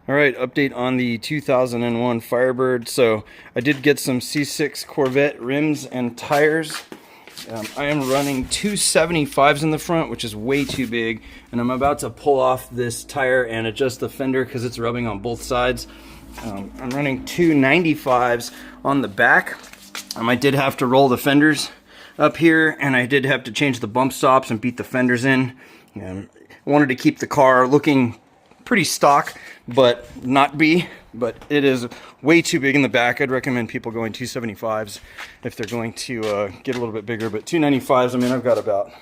All right, update on the 2001 Firebird. So I did get some C6 Corvette rims and tires. I am running 275s in the front, which is way too big, and I'm about to pull off this tire and adjust the fender because it's rubbing on both sides. I'm running 295s on the back. I did have to roll the fenders up here, and I did have to change the bump stops and beat the fenders in. I wanted to keep the car looking pretty stock, but it is way too big in the back. I'd recommend people going 275s if they're going to get a little bit bigger, but 295s, I mean, I've got about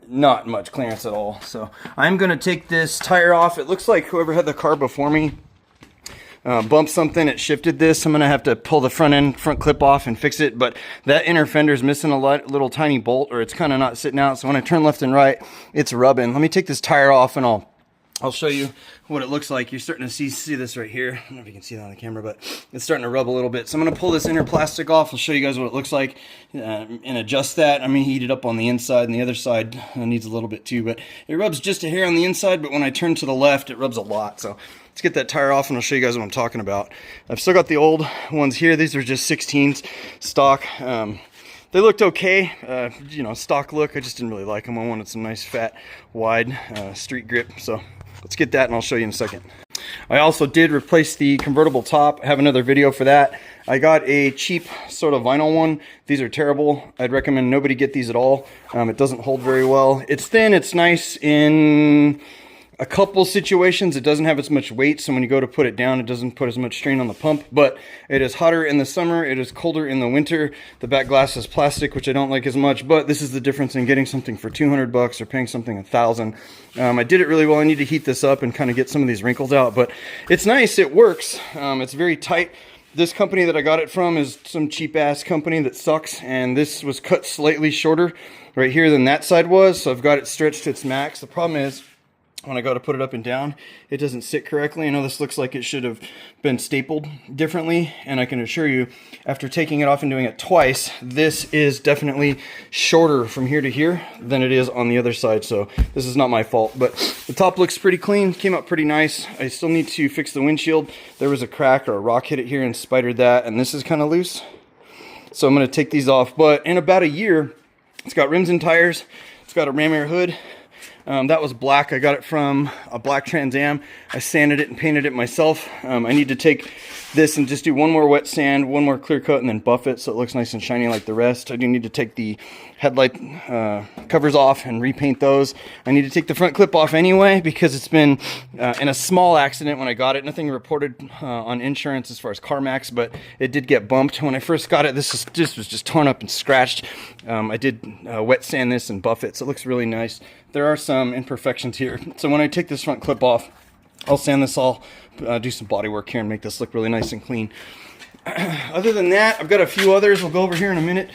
not much clearance at all. So I'm going to take this tire off. It looks like whoever had the car before me bumped something, it shifted this. I'm going to have to pull the front clip off and fix it, but that inner fender is missing a little tiny bolt, or it's kind of not sitting out, so when I turn left and right, it's rubbing. Let me take this tire off and I'll show you what it looks like. You're starting to see this right here. I don't know if you can see that on the camera, but it's starting to rub a little bit. So I'm going to pull this inner plastic off. I'll show you guys what it looks like and adjust that. I'm going to heat it up on the inside, and the other side needs a little bit too, but it rubs just a hair on the inside, but when I turn to the left, it rubs a lot. So let's get that tire off and I'll show you guys what I'm talking about. I've still got the old ones here. These are just 16s stock. They looked okay, you know, stock look. I just didn't really like them. I wanted some nice fat, wide street grip. So let's get that and I'll show you in a second. I also did replace the convertible top. I have another video for that. I got a cheap sort of vinyl one. These are terrible. I'd recommend nobody get these at all. It doesn't hold very well. It's thin, it's nice in a couple situations. It doesn't have as much weight, so when you go to put it down, it doesn't put as much strain on the pump, but it is hotter in the summer, it is colder in the winter. The back glass is plastic, which I don't like as much, but this is the difference in getting something for 200 bucks or paying something 1,000. I did it really well. I need to heat this up and kind of get some of these wrinkles out, but it's nice, it works. It's very tight. This company that I got it from is some cheap ass company that sucks, and this was cut slightly shorter right here than that side was, so I've got it stretched to its max. The problem is, when I go to put it up and down, it doesn't sit correctly. I know this looks like it should have been stapled differently, and I can assure you, after taking it off and doing it twice, this is definitely shorter from here to here than it is on the other side, so this is not my fault. But the top looks pretty clean, came out pretty nice. I still need to fix the windshield. There was a crack or a rock hit it here and spidered that, and this is kind of loose. So I'm going to take these off, but in about a year, it's got rims and tires, it's got a ram air hood. That was black. I got it from a black Trans Am. I sanded it and painted it myself. I need to take this and just do one more wet sand, one more clear coat, and then buff it so it looks nice and shiny like the rest. I do need to take the headlight covers off and repaint those. I need to take the front clip off anyway because it's been in a small accident when I got it. Nothing reported on insurance as far as CarMax, but it did get bumped. When I first got it, this was just torn up and scratched. I did wet sand this and buff it, so it looks really nice. There are some imperfections here. So when I take this front clip off, I'll sand this all, do some body work here and make this look really nice and clean. Other than that, I've got a few others. We'll go over here in a minute.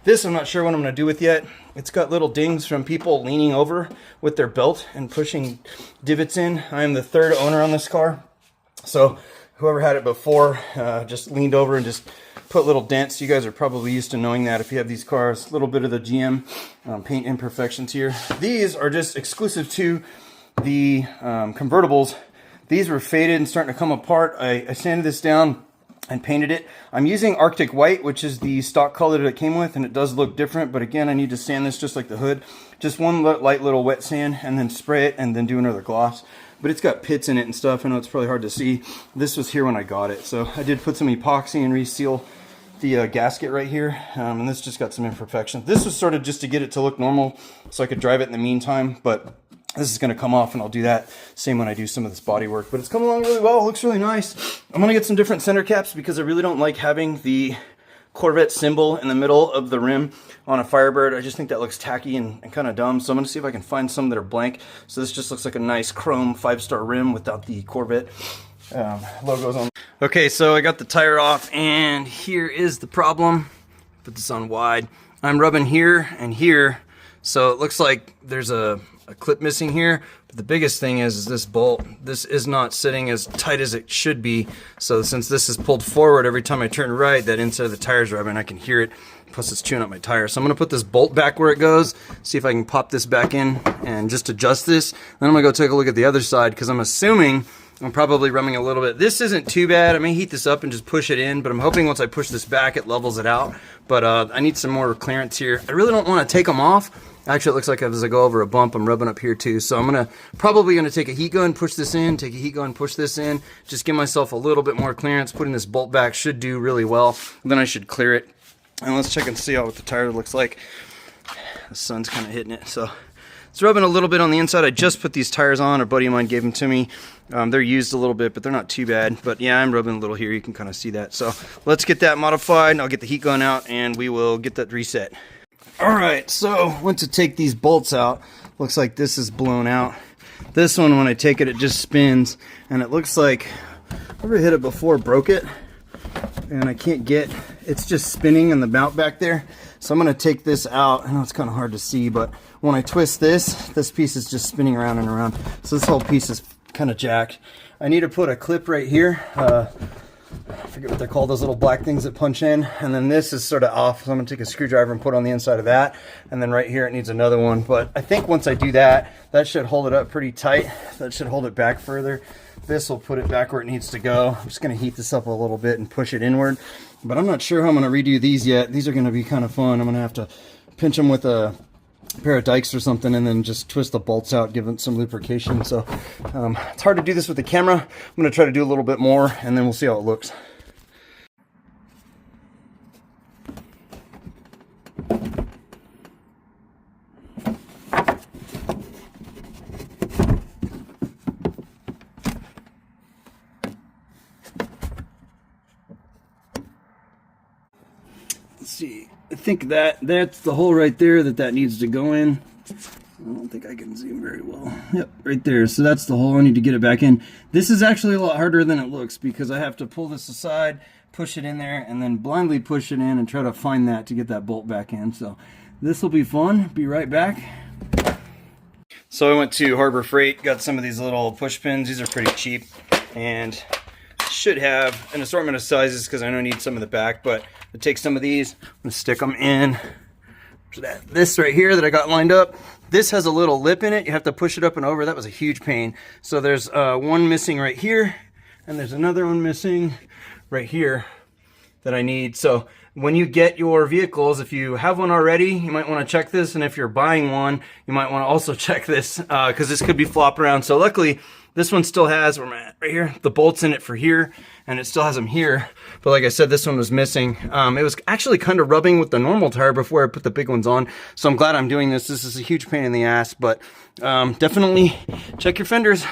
This I'm not sure what I'm going to do with yet. It's got little dings from people leaning over with their belt and pushing divots in. I am the third owner on this car. So whoever had it before just leaned over and just put little dents. You guys are probably used to knowing that if you have these cars. A little bit of the GM paint imperfections here. These are just exclusive to the convertibles. These were faded and starting to come apart. I sanded this down and painted it. I'm using Arctic White, which is the stock color that it came with, and it does look different, but again, I need to sand this just like the hood. Just one light little wet sand and then spray it and then do another gloss. But it's got pits in it and stuff. I know it's probably hard to see. This was here when I got it, so I did put some epoxy and reseal the gasket right here, and this just got some imperfections. This was sort of just to get it to look normal so I could drive it in the meantime, but this is going to come off and I'll do that same when I do some of this body work. But it's coming along really well. It looks really nice. I'm going to get some different center caps because I really don't like having the Corvette symbol in the middle of the rim on a Firebird. I just think that looks tacky and kind of dumb. So I'm going to see if I can find some that are blank. So this just looks like a nice chrome 5-star rim without the Corvette logos on. Okay, so I got the tire off and here is the problem. Put this on wide. I'm rubbing here and here. So it looks like there's a clip missing here, But the biggest thing is this bolt. This is not sitting as tight as it should be. So since this is pulled forward every time I turn right, that inside of the tire's rubbing, I can hear it. Plus it's chewing up my tire. So I'm gonna put this bolt back where it goes, see if I can pop this back in and just adjust this. Then I'm gonna go take a look at the other side because I'm assuming I'm probably rubbing a little bit. This isn't too bad. I may heat this up and just push it in, but I'm hoping once I push this back, it levels it out. But I need some more clearance here. I really don't want to take them off. Actually, it looks like as I go over a bump, I'm rubbing up here too. So I'm probably gonna take a heat gun, push this in, take a heat gun, push this in, just give myself a little bit more clearance. Putting this bolt back should do really well. Then I should clear it. And let's check and see what the tire looks like. The sun's kind of hitting it, so it's rubbing a little bit on the inside. I just put these tires on. A buddy of mine gave them to me. They're used a little bit, but they're not too bad. But yeah, I'm rubbing a little here. You can kind of see that. So let's get that modified. I'll get the heat gun out, and we will get that reset. All right, so went to take these bolts out. Looks like this is blown out. This one, when I take it, it just spins, and it looks like whoever hit it before broke it. And I can't get, it's just spinning in the mount back there. So I'm gonna take this out. I know it's kind of hard to see, but when I twist this piece is just spinning around and around. So this whole piece is kind of jacked. I need to put a clip right here. I forget what they're called, those little black things that punch in. And then this is sort of off, so I'm gonna take a screwdriver and put on the inside of that. And then right here it needs another one. But I think once I do that, that should hold it up pretty tight. That should hold it back further. This will put it back where it needs to go. I'm just gonna heat this up a little bit and push it inward. But I'm not sure how I'm gonna redo these yet. These are gonna be kind of fun. I'm gonna have to pinch them with a pair of dikes or something and then just twist the bolts out, give it some lubrication. So it's hard to do this with the camera. I'm gonna try to do a little bit more and then we'll see how it looks. Let's see, I think that's the hole right there that needs to go in. I don't think I can zoom very well. Yep, right there. So that's the hole. I need to get it back in. This is actually a lot harder than it looks because I have to pull this aside, push it in there, and then blindly push it in and try to find that to get that bolt back in. So this will be fun. Be right back. So I went to Harbor Freight, got some of these little push pins. These are pretty cheap and should have an assortment of sizes because I know I need some of the back, but I take some of these, I'm gonna stick them in. This right here that I got lined up, this has a little lip in it. You have to push it up and over. That was a huge pain. So there's one missing right here, and there's another one missing right here that I need. So when you get your vehicles, if you have one already, you might want to check this, and if you're buying one, you might want to also check this because this could be flopping around. So luckily, this one still has, where I'm at, right here, the bolts in it for here, and it still has them here. But like I said, this one was missing. It was actually kind of rubbing with the normal tire before I put the big ones on. So I'm glad I'm doing this. This is a huge pain in the ass, but definitely check your fenders.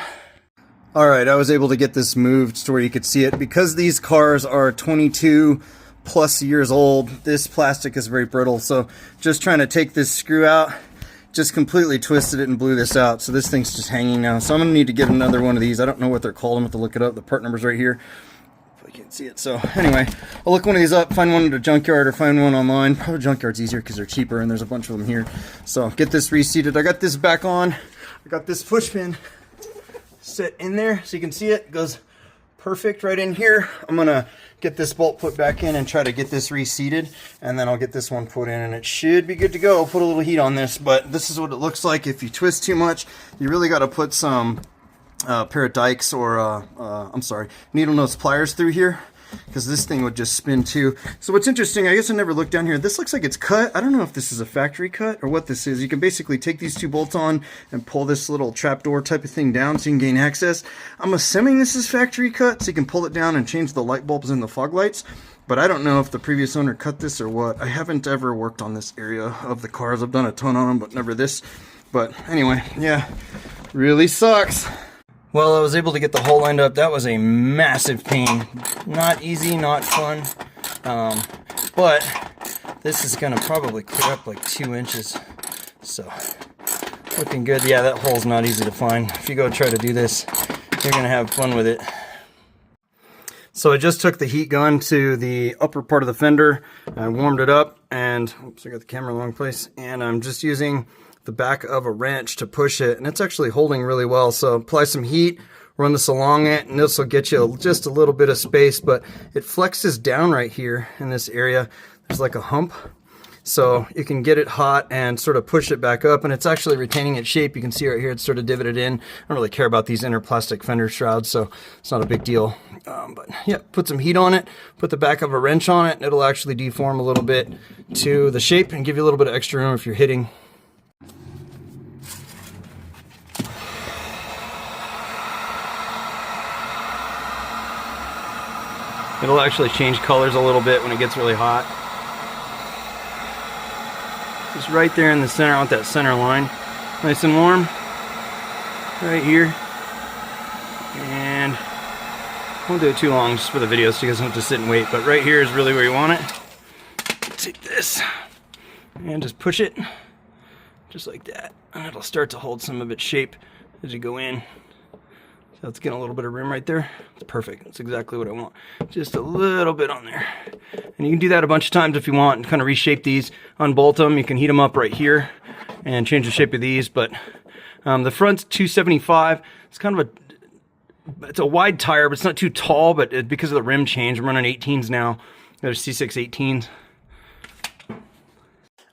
All right, I was able to get this moved to where you could see it. Because these cars are 22 plus years old, this plastic is very brittle. So just trying to take this screw out, just completely twisted it and blew this out. So this thing's just hanging now. So I'm gonna need to get another one of these. I don't know what they're called. I'm gonna have to look it up. The part number's right here. If I can't see it. So anyway, I'll look one of these up, find one at a junkyard or find one online. Probably junkyard's easier because they're cheaper and there's a bunch of them here. So get this reseated. I got this back on. I got this push pin set in there so you can see it. It goes perfect right in here. I'm gonna get this bolt put back in and try to get this reseated, and then I'll get this one put in and it should be good to go. I'll put a little heat on this, but this is what it looks like. If you twist too much, you really got to put some pair of dikes or I'm sorry, needle nose pliers through here, because this thing would just spin too. So what's interesting, I guess I never looked down here, this looks like it's cut. I don't know if this is a factory cut or what this is. You can basically take these two bolts on and pull this little trapdoor type of thing down so you can gain access. I'm assuming this is factory cut, so you can pull it down and change the light bulbs and the fog lights. But I don't know if the previous owner cut this or what. I haven't ever worked on this area of the cars. I've done a ton on them, but never this. But anyway, yeah, really sucks. Well, I was able to get the hole lined up. That was a massive pain. Not easy, not fun. But this is gonna probably clear up like 2 inches. So, looking good. Yeah, that hole's not easy to find. If you go try to do this, you're gonna have fun with it. So I just took the heat gun to the upper part of the fender. I warmed it up and, oops, I got the camera in the wrong place. And I'm just using the back of a wrench to push it, and it's actually holding really well. So apply some heat, run this along it, and this will get you just a little bit of space, but it flexes down right here in this area. There's like a hump, so you can get it hot and sort of push it back up, and it's actually retaining its shape. You can see right here it's sort of divoted in. I don't really care about these inner plastic fender shrouds, so it's not a big deal. But yeah, put some heat on it, put the back of a wrench on it, and it'll actually deform a little bit to the shape and give you a little bit of extra room if you're hitting. It'll actually change colors a little bit when it gets really hot. Just right there in the center, I want that center line. Nice and warm. Right here. And I won't do it too long just for the video so you guys don't have to sit and wait. But right here is really where you want it. Take this and just push it just like that. And it'll start to hold some of its shape as you go in. So it's getting a little bit of rim right there. It's perfect. That's exactly what I want. Just a little bit on there. And you can do that a bunch of times if you want and kind of reshape these, unbolt them. You can heat them up right here and change the shape of these. But the front's 275. It's kind of it's a wide tire, but it's not too tall. But because of the rim change, I'm running 18s now. There's C6 18s.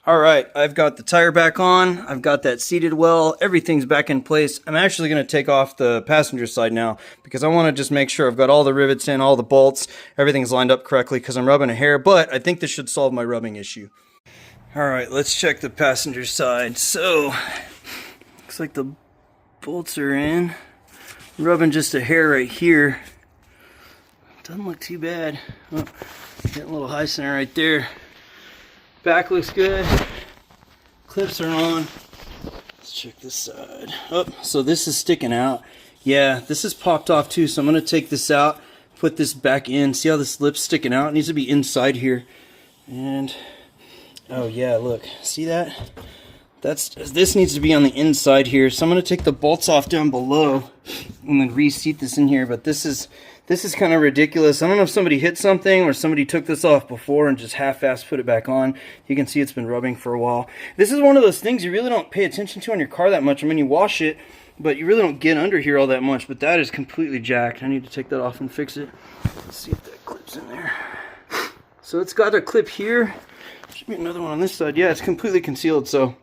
All right, I've got the tire back on. I've got that seated well. Everything's back in place. I'm actually going to take off the passenger side now because I want to just make sure I've got all the rivets in, all the bolts, everything's lined up correctly because I'm rubbing a hair, but I think this should solve my rubbing issue. All right, let's check the passenger side. So, looks like the bolts are in. Rubbing just a hair right here. Doesn't look too bad. Oh, getting a little high center right there. Back looks good. Clips are on. Let's check this side. Oh, so this is sticking out. Yeah, this is popped off too, so I'm going to take this out, put this back in. See how this lip's sticking out? It needs to be inside here. And, oh yeah, look. See that? This needs to be on the inside here. So I'm going to take the bolts off down below and then reseat this in here. But this is kind of ridiculous. I don't know if somebody hit something or somebody took this off before and just half-assed put it back on. You can see it's been rubbing for a while. This is one of those things you really don't pay attention to on your car that much. I mean, you wash it, but you really don't get under here all that much. But that is completely jacked. I need to take that off and fix it. Let's see if that clips in there. So it's got a clip here. Should be another one on this side. Yeah, it's completely concealed, so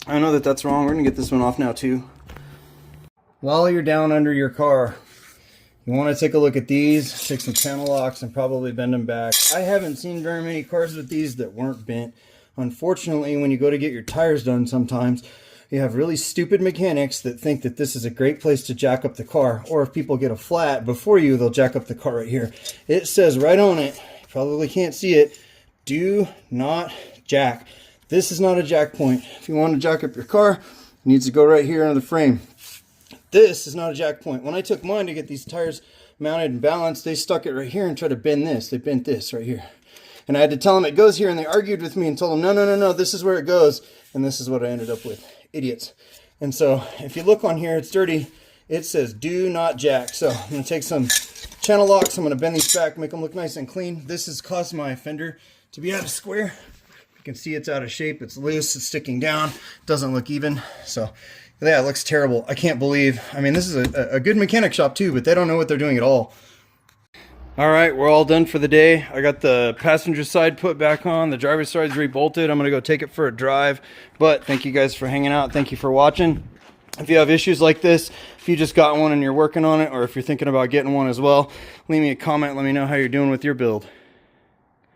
I know that that's wrong. We're going to get this one off now too. While you're down under your car, you want to take a look at these, take some channel locks and probably bend them back. I haven't seen very many cars with these that weren't bent. Unfortunately, when you go to get your tires done sometimes, you have really stupid mechanics that think that this is a great place to jack up the car. Or if people get a flat before you, they'll jack up the car right here. It says right on it, you probably can't see it, do not jack. This is not a jack point. If you want to jack up your car, it needs to go right here under the frame. This is not a jack point. When I took mine to get these tires mounted and balanced, they stuck it right here and tried to bend this. They bent this right here. And I had to tell them it goes here, and they argued with me and told them, no, no, no, no, this is where it goes. And this is what I ended up with. Idiots. And so if you look on here, it's dirty. It says do not jack. So I'm going to take some channel locks. I'm going to bend these back, make them look nice and clean. This has caused my fender to be out of square. You can see it's out of shape. It's loose. It's sticking down. Doesn't look even. So yeah, it looks terrible. I can't believe. I mean, this is a good mechanic shop too, but they don't know what they're doing at all. All right, we're all done for the day. I got the passenger side put back on. The driver's side's rebolted. I'm going to go take it for a drive. But thank you guys for hanging out. Thank you for watching. If you have issues like this, if you just got one and you're working on it, or if you're thinking about getting one as well, leave me a comment. Let me know how you're doing with your build.